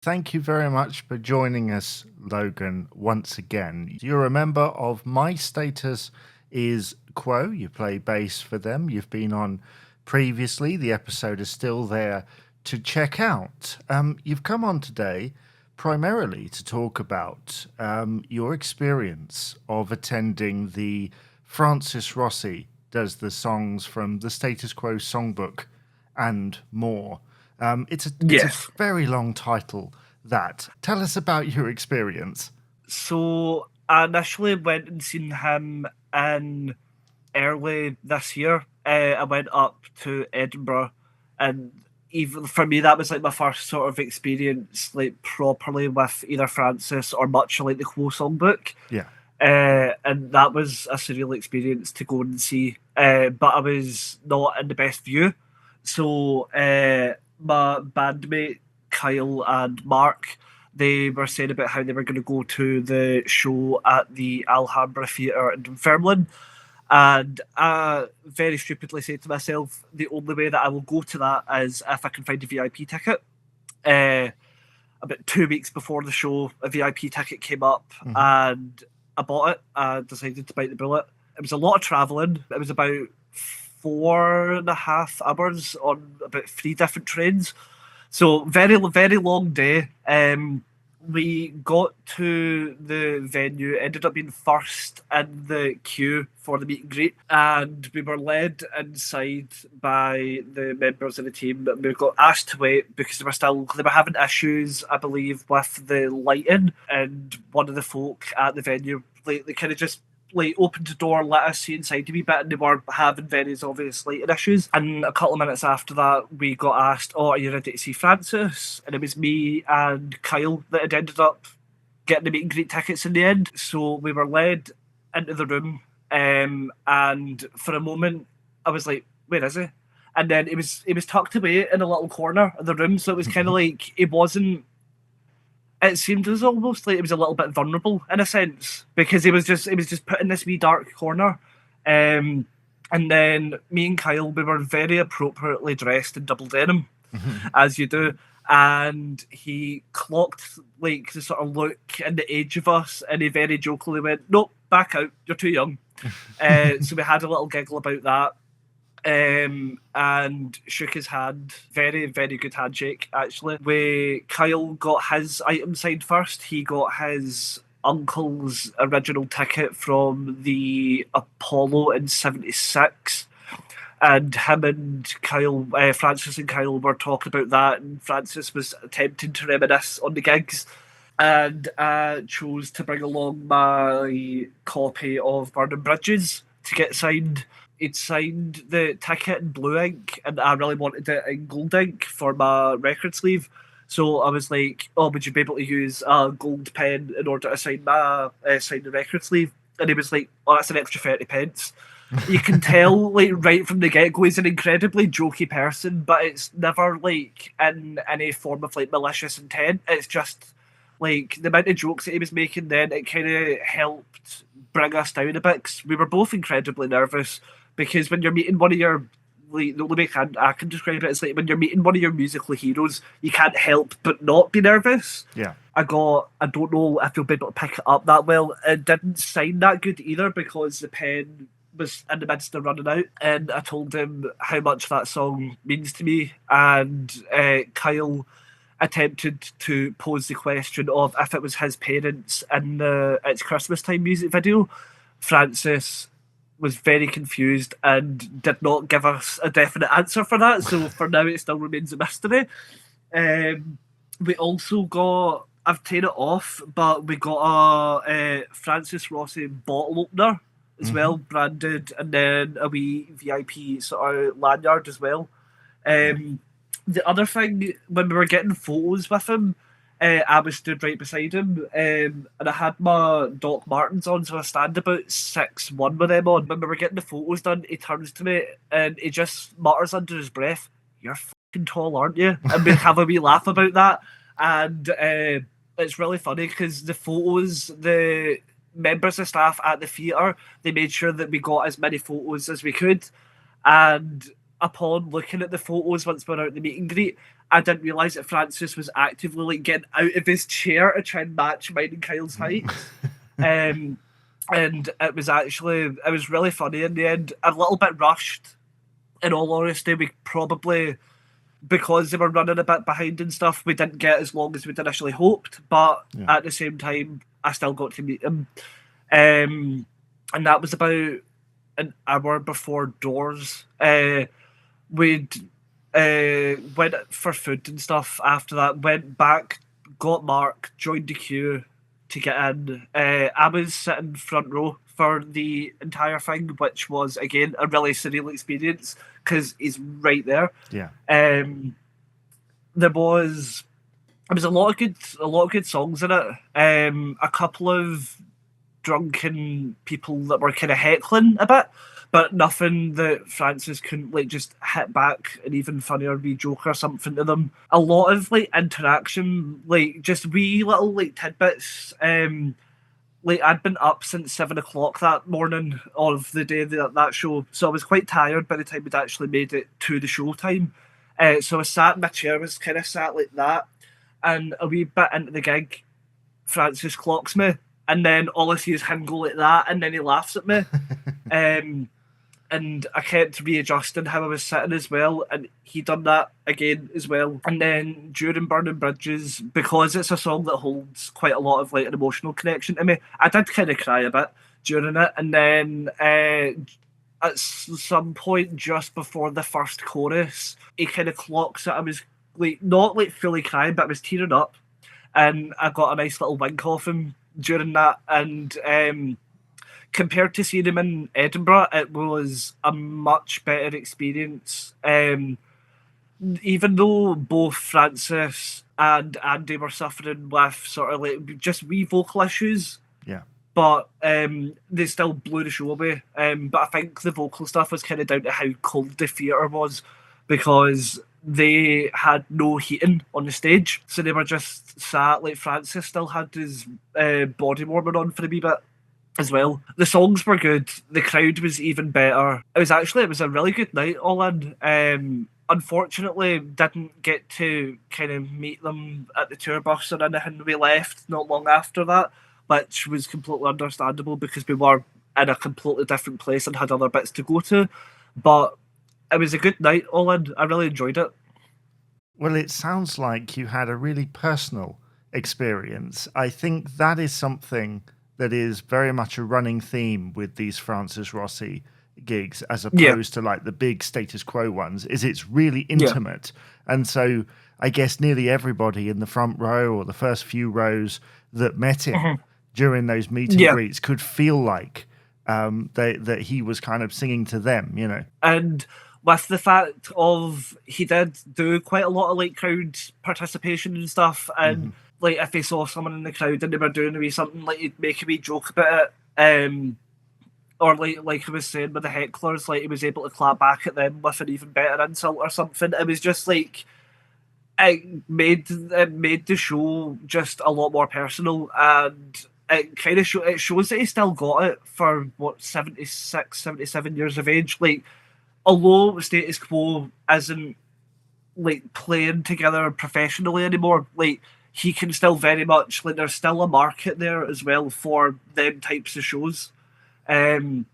Thank you very much for joining us, Logan, once again. You're a member of My Status is Quo. You play bass for them. You've been on previously. The episode is still there to check out. You've come on today primarily to talk about your experience of attending the Francis Rossi does the songs from the Status Quo Songbook and more. It's a Yes. very long title. That tell us about your experience. So I initially went and seen him in early this year. I went up to Edinburgh, and even for me, that was like my first sort of experience, like properly with either Francis or much like the Quo Songbook. Yeah. And that was a surreal experience to go and see. But I was not in the best view. So my bandmate Kyle and Mark, they were saying about how they were going to go to the show at the Alhambra Theatre in Dunfermline. And I very stupidly said to myself, the only way that I will go to that is if I can find a VIP ticket. Uh, about 2 weeks before the show, a VIP ticket came up, and I bought it. I decided to bite the bullet. It was a lot of travelling. It was about 4.5 hours on about 3 different trains. So very, very long day. We got to the venue, ended up being first in the queue for the meet and greet, and we were led inside by the members of the team. We got asked to wait because they were having issues, I believe, with the lighting, and one of the folk at the venue, like, they kind of just like opened the door, let us see inside a wee bit, and they were having various obvious lighting issues. And a couple of minutes after that, we got asked, "Oh, are you ready to see Francis?" And it was me and Kyle that had ended up getting the meet and greet tickets in the end. So we were led into the room, and for a moment, I was like, "Where is he?" And then it was tucked away in a little corner of the room, so it was kind of like it wasn't. It seemed as almost like it was a little bit vulnerable in a sense because it was just put in this wee dark corner. Um, and then me and Kyle, we were very appropriately dressed in double denim, as you do. And he clocked like the sort of look and the age of us, and he very jokingly went, "Nope, back out. You're too young." So we had a little giggle about that. And shook his hand. Very, very good handshake, actually. Kyle got his item signed first. He got his uncle's original ticket from the Apollo in '76. And him and Kyle, Francis and Kyle were talking about that, and Francis was attempting to reminisce on the gigs. And I chose to bring along my copy of Burning Bridges to get signed. He'd signed the ticket in blue ink, and I really wanted it in gold ink for my record sleeve. So I was like, "Oh, would you be able to use a gold pen in order to sign the record sleeve?" And he was like, "Oh, that's an extra 30 pence." You can tell, like, right from the get go, he's an incredibly jokey person, but it's never like in any form of like malicious intent. It's just like the amount of jokes that he was making. Then it kind of helped bring us down a bit 'cause we were both incredibly nervous because when you're meeting one of your like the only way I can describe it is like when you're meeting one of your musical heroes, you can't help but not be nervous. Yeah. I don't know if you'll be able to pick it up that well. It didn't sound that good either because the pen was in the midst of running out, and I told him how much that song means to me, and Kyle attempted to pose the question of if it was his parents in the It's Christmas Time music video. Francis was very confused and did not give us a definite answer for that. So for now, it still remains a mystery. We also got, I've taken it off, but we got a Francis Rossi bottle opener as well, branded, and then a wee VIP sort of lanyard as well. The other thing, when we were getting photos with him, I was stood right beside him, and I had my Doc Martens on, so I stand about 6'1" with them on. When we were getting the photos done, he turns to me and he just mutters under his breath, "You're fucking tall, aren't you?" And we have a wee laugh about that. And it's really funny because the photos, the members of staff at the theatre, they made sure that we got as many photos as we could. And upon looking at the photos once we were out at the meet and greet, I didn't realise that Francis was actively like getting out of his chair to try and match mine and Kyle's heights. And it was really funny in the end. A little bit rushed, in all honesty. We probably, because they were running a bit behind and stuff, we didn't get as long as we'd initially hoped. But at the same time, I still got to meet him. And that was about an hour before doors. We'd went for food and stuff after that, went back, got Mark, joined the queue to get in. I was sitting front row for the entire thing, which was, again, a really surreal experience because he's right there. Yeah. There was a lot of good songs in it. A couple of drunken people that were kind of heckling a bit, but nothing that Francis couldn't like just hit back an even funnier wee joke or something to them. A lot of like interaction, like just wee little like tidbits. Like I'd been up since 7 o'clock that morning of the day that show, so I was quite tired by the time we'd actually made it to the show time. So I was sat in my chair, was kind of sat like that, and a wee bit into the gig, Francis clocks me, and then all I see is him go like that, and then he laughs at me. And I kept readjusting how I was sitting as well, and he done that again as well. And then during Burning Bridges, because it's a song that holds quite a lot of like an emotional connection to me, I did kind of cry a bit during it. And then at some point just before the first chorus, he kind of clocks that I was like not like fully crying, but I was tearing up, and I got a nice little wink off him during that. And compared to seeing him in Edinburgh, it was a much better experience. Even though both Francis and Andy were suffering with sort of like just wee vocal issues, but they still blew the show away. But I think the vocal stuff was kind of down to how cold the theatre was, because they had no heating on the stage, so they were just sat like Francis still had his body warmer on for a wee bit as well. The songs were good. The crowd was even better. It was a really good night all in. Unfortunately, didn't get to kind of meet them at the tour bus or anything. We left not long after that, which was completely understandable because we were in a completely different place and had other bits to go to. But it was a good night all in. I really enjoyed it. Well, it sounds like you had a really personal experience. I think that is something that is very much a running theme with these Francis Rossi gigs, as opposed to like the big Status Quo ones, is it's really intimate. And so I guess nearly everybody in the front row or the first few rows that met him during those meet and greets could feel like that he was kind of singing to them, you know. And with the fact of he did do quite a lot of like crowd participation and stuff, and like if he saw someone in the crowd and they were doing a wee something, like he'd make a wee joke about it, or like I was saying with the hecklers, like he was able to clap back at them with an even better insult or something. It was just like it made the show just a lot more personal, and it kind of shows that he still got it for what 76, 77 years of age. Like, although Status Quo isn't like playing together professionally anymore, like he can still very much like there's still a market there as well for them types of shows. And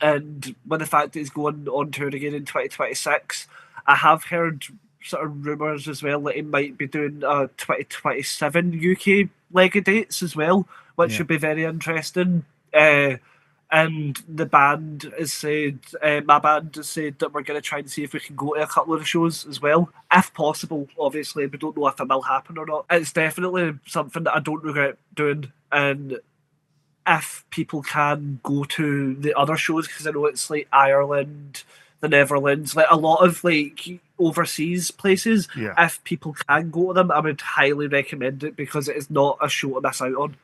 with the fact that he's going on tour again in 2026, I have heard sort of rumours as well that he might be doing 2027 UK leg of dates as well, which should be very interesting. And the band has said, my band has said that we're going to try and see if we can go to a couple of the shows as well, if possible. Obviously, we don't know if it will happen or not. It's definitely something that I don't regret doing, and if people can go to the other shows, because I know it's like Ireland, the Netherlands, like a lot of like overseas places, if people can go to them, I would highly recommend it because it is not a show to miss out on.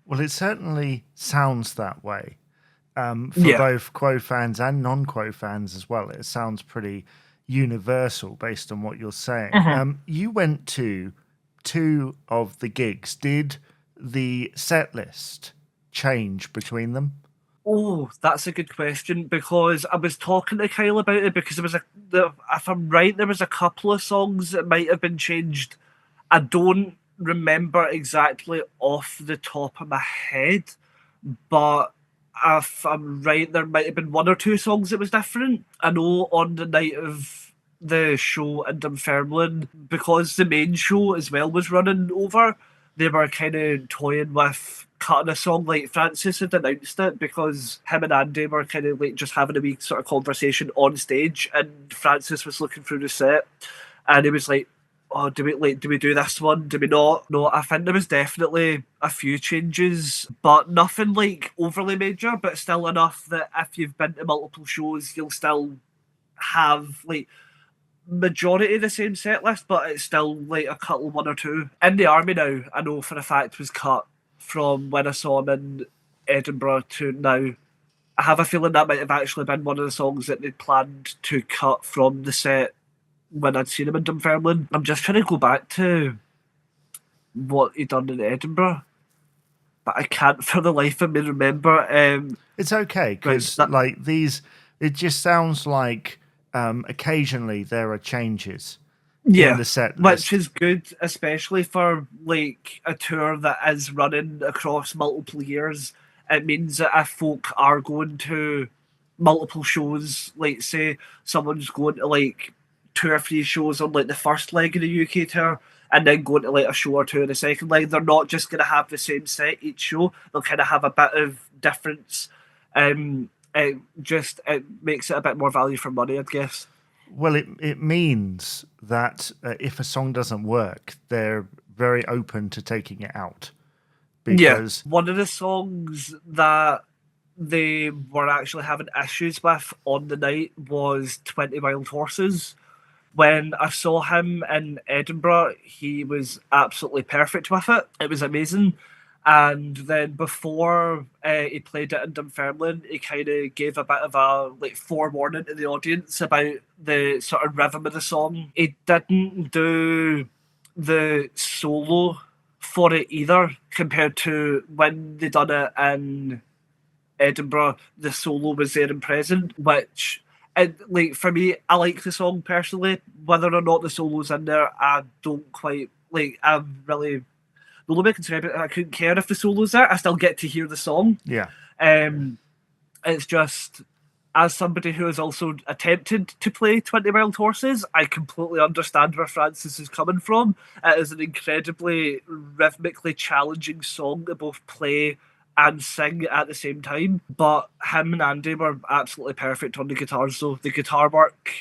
Well, it certainly sounds that way for both Quo fans and non-Quo fans as well. It sounds pretty universal based on what you're saying. You went to 2 of the gigs. Did the set list change between them? Oh, that's a good question, because I was talking to Kyle about it, because if I'm right, there was a couple of songs that might have been changed. I don't remember exactly off the top of my head, but if I'm right, there might have been one or two songs that was different. I know on the night of the show in Dunfermline, because the main show as well was running over, they were kind of toying with cutting a song. Like, Francis had announced it because him and Andy were kind of like just having a wee sort of conversation on stage, and Francis was looking through the set, and he was like, "Oh, do we do this one? Do we not?" No, I think there was definitely a few changes, but nothing like overly major, but still enough that if you've been to multiple shows, you'll still have like majority of the same set list, but it's still like a couple, one or two. In the Army now, I know for a fact was cut from when I saw him in Edinburgh to now. I have a feeling that might have actually been one of the songs that they'd planned to cut from the set when I'd seen him in Dunfermline. I'm just trying to go back to what he'd done in Edinburgh, but I can't for the life of me remember. It's okay, because like these, it just sounds like occasionally there are changes in the set list. Which is good, especially for like a tour that is running across multiple years. It means that if folk are going to multiple shows, like say someone's going to like 2 or 3 shows on like the first leg of the UK tour, and then going to like a show or two in the second leg, they're not just going to have the same set each show. They'll kind of have a bit of difference. It makes it a bit more value for money, I guess. Well, it means that if a song doesn't work, they're very open to taking it out. Because one of the songs that they were actually having issues with on the night was 20 Wild Horses. When I saw him in Edinburgh, he was absolutely perfect with it. It was amazing. And then before he played it in Dunfermline, he kind of gave a bit of a like forewarning to the audience about the sort of rhythm of the song. He didn't do the solo for it either, compared to when they done it in Edinburgh. The solo was there and present, which, and like for me, I like the song personally. Whether or not the solo's in there, I don't quite like. I'm really the only way I can say about it, I couldn't care if the solo's there. I still get to hear the song. Yeah. It's just, as somebody who has also attempted to play 20 Wild Horses, I completely understand where Francis is coming from. It is an incredibly rhythmically challenging song to both play and sing at the same time. But him and Andy were absolutely perfect on the guitars, so the guitar work,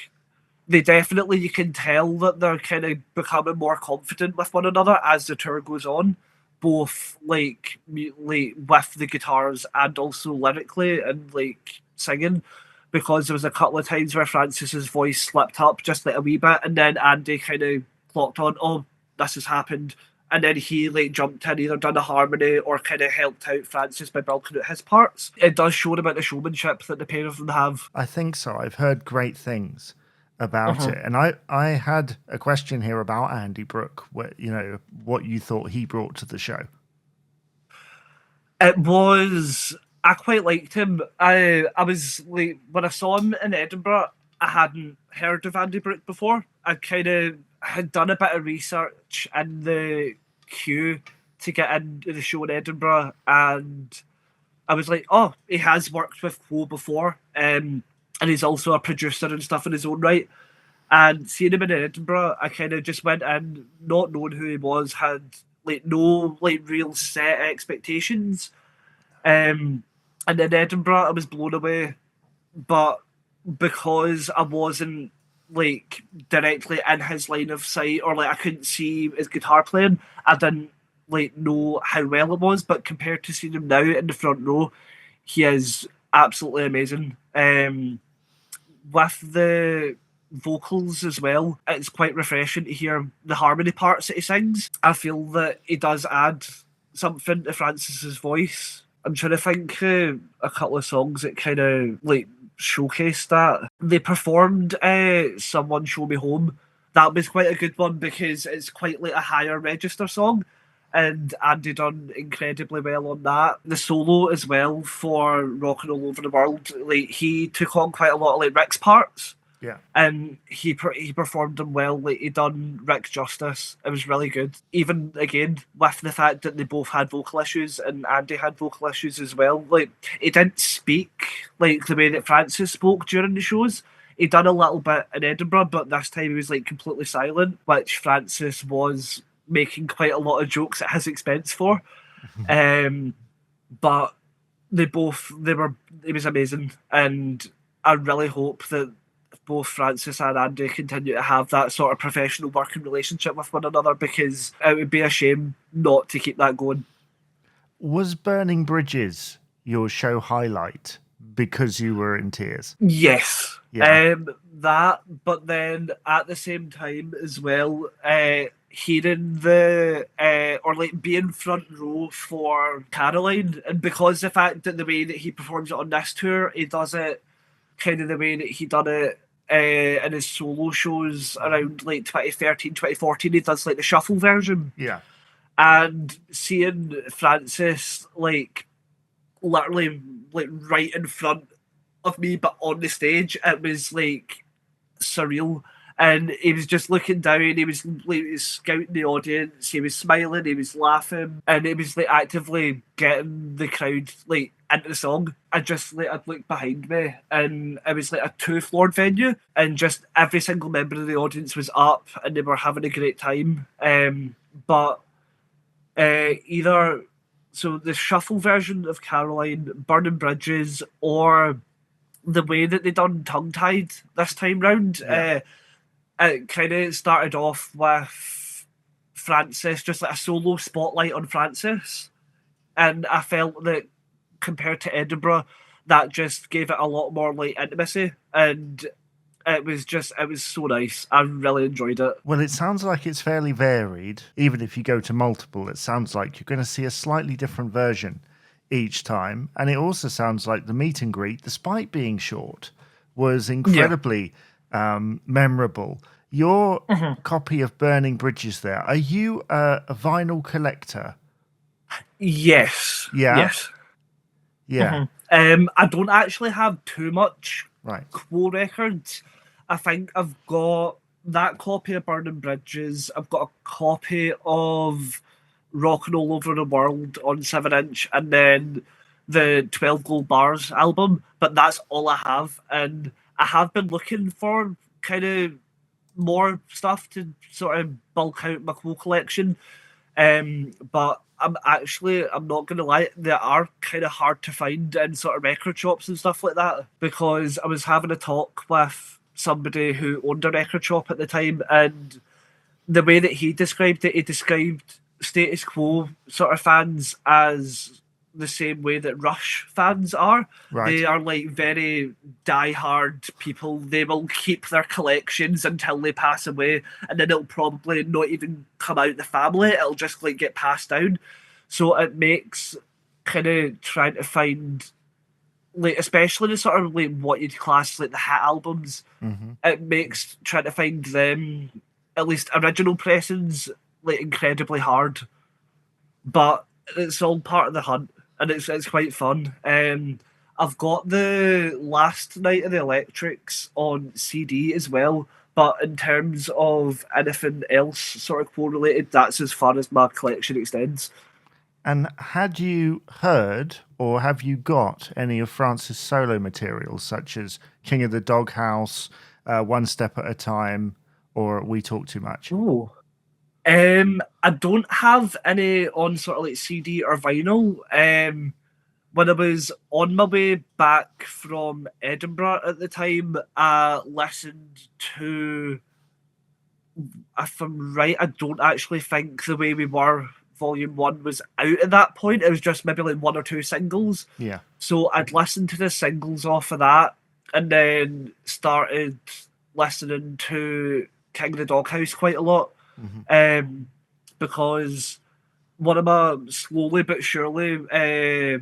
they definitely, you can tell that they're kind of becoming more confident with one another as the tour goes on, both like with the guitars and also lyrically and like singing, because there was a couple of times where Francis's voice slipped up just like a wee bit, and then Andy kind of clocked on, oh, this has happened, and then he like jumped in, either done a harmony or kind of helped out Francis by bulking out his parts. It does show about the showmanship that the pair of them have. I think so. I've heard great things about it, and I had a question here about Andy Brooke. What you thought he brought to the show? It was, I quite liked him. I was like, when I saw him in Edinburgh, I hadn't heard of Andy Brooke before. I kind of had done a bit of research in the queue to get into the show in Edinburgh, and I was like, oh, he has worked with Quo before, and he's also a producer and stuff in his own right. And seeing him in Edinburgh, I kind of just went in not knowing who he was, had like no like real set expectations. And in Edinburgh, I was blown away, but because I wasn't like directly in his line of sight, or like I couldn't see his guitar playing, I didn't like know how well it was. But compared to seeing him now in the front row, he is absolutely amazing. With the vocals as well, it's quite refreshing to hear the harmony parts that he sings. I feel that he does add something to Francis's voice. I'm trying to think a couple of songs that kind of like showcased that. They performed Someone Show Me Home. That was quite a good one because it's quite like a higher register song. and Andy done incredibly well on that. The solo as well for Rockin' All Over the World, like he took on quite a lot of like Rick's parts. Yeah. And he performed them well. Like he done Rick justice. It was really good. Even again with the fact that they both had vocal issues and Andy had vocal issues as well. Like he didn't speak like the way that Francis spoke during the shows. He done a little bit in Edinburgh, but this time he was like completely silent, which Francis was making quite a lot of jokes at his expense for. But it was amazing, and I really hope that both Francis and Andy continue to have that sort of professional working relationship with one another, because it would be a shame not to keep that going. Was Burning Bridges your show highlight because you were in tears? Yes. Yeah. That, but then at the same time as well, hearing the or like being front row for Caroline, and because the fact that the way that he performs it on this tour, he does it kind of the way that he done it in his solo shows around like 2013, 2014, he does like the shuffle version. Yeah. And seeing Francis like literally like right in front of me but on the stage, it was like surreal. And he was just looking down, he was scouting the audience, he was smiling, he was laughing, and he was like actively getting the crowd like into the song. I'd look behind me, and it was like a 2-floored venue, and just every single member of the audience was up and they were having a great time. But either so the shuffle version of Caroline, Burning Bridges, or the way that they done Tongue Tied this time round. It kind of started off with Francis, just like a solo spotlight on Francis. And I felt that compared to Edinburgh, that just gave it a lot more like intimacy. And it was so nice. I really enjoyed it. Well, it sounds like it's fairly varied. Even if you go to multiple, it sounds like you're going to see a slightly different version each time. And it also sounds like the meet and greet, despite being short, was incredibly memorable. Your copy of Burning Bridges there, are you a vinyl collector? Yes. Yeah. Yes. Yeah. I don't actually have too much Quo records. I think I've got that copy of Burning Bridges. I've got a copy of Rockin' All Over the World on 7-inch, and then the 12 Gold Bars album. But that's all I have. And I have been looking for kind of more stuff to sort of bulk out my Quo collection. But I'm not going to lie, they are kind of hard to find in sort of record shops and stuff like that, because I was having a talk with somebody who owned a record shop at the time, and the way that he described it, he described Status Quo sort of fans as the same way that Rush fans are. Right. They are like very die-hard people. They will keep their collections until they pass away, and then it'll probably not even come out the family. It'll just like get passed down. So it makes kind of trying to find, like, especially the sort of like what you'd class like the hit albums. It makes trying to find them, at least original pressings, like incredibly hard. But it's all part of the hunt, and it's quite fun. I've got the Last Night of the Electrics on CD as well, but in terms of anything else sort of Quo related, that's as far as my collection extends. And had you heard or have you got any of Francis' solo materials, such as King of the Doghouse, One Step at a Time, or We Talk Too Much? Oh. I don't have any on sort of like CD or vinyl. When I was on my way back from Edinburgh at the time, I listened to, if I'm right, I don't actually think The Way We Were Volume 1 was out at that point. It was just maybe like 1 or 2 singles. Yeah. So I'd listened to the singles off of that, and then started listening to King of the Doghouse quite a lot. Because one of my slowly but surely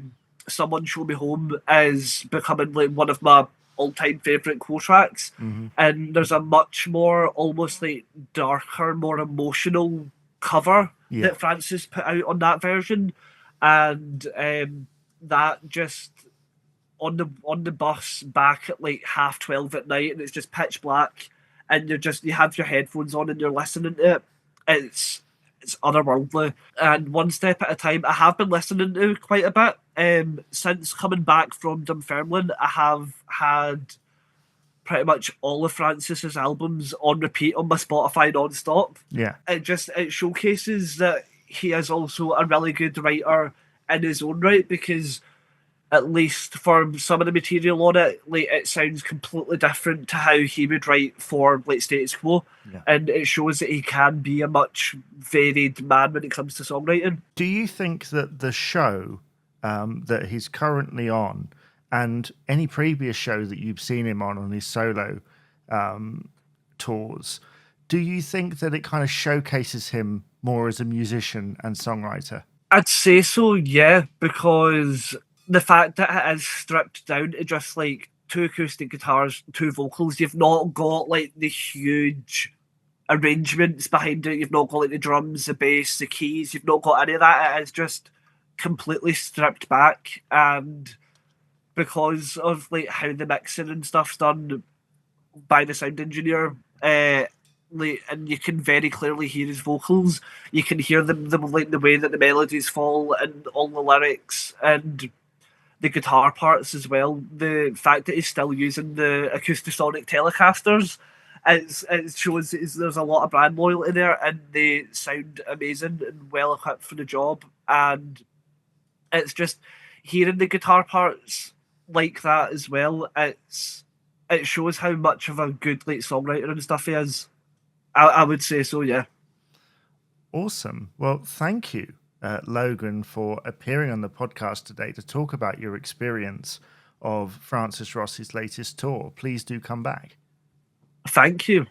Someone Show Me Home is becoming like one of my all-time favourite Quo tracks. And there's a much more almost like darker, more emotional cover that Francis put out on that version, and that just on the bus back at like 12:30 at night, and it's just pitch black, and you have your headphones on and you're listening to it. It's otherworldly. And One Step at a Time, I have been listening to quite a bit. Since coming back from Dunfermline, I have had pretty much all of Francis's albums on repeat on my Spotify non-stop. Yeah. It showcases that he is also a really good writer in his own right, because at least for some of the material on it, like, it sounds completely different to how he would write for like Status Quo. Yeah. And it shows that he can be a much varied man when it comes to songwriting. Do you think that the show that he's currently on, and any previous show that you've seen him on his solo tours, do you think that it kind of showcases him more as a musician and songwriter? I'd say so, yeah, because the fact that it is stripped down to just like 2 acoustic guitars, 2 vocals, you've not got like the huge arrangements behind it, you've not got like the drums, the bass, the keys, you've not got any of that. It is just completely stripped back, and because of like how the mixing and stuff's done by the sound engineer, and you can very clearly hear his vocals. You can hear them like the way that the melodies fall and all the lyrics and the guitar parts as well. The fact that he's still using the Acoustasonic Telecasters, it shows that there's a lot of brand loyalty there, and they sound amazing and well equipped for the job. And it's just hearing the guitar parts like that as well. It shows how much of a good like songwriter and stuff he is. I would say so, yeah. Awesome. Well, thank you, Logan, for appearing on the podcast today to talk about your experience of Francis Rossi's latest tour. Please do come back. Thank you.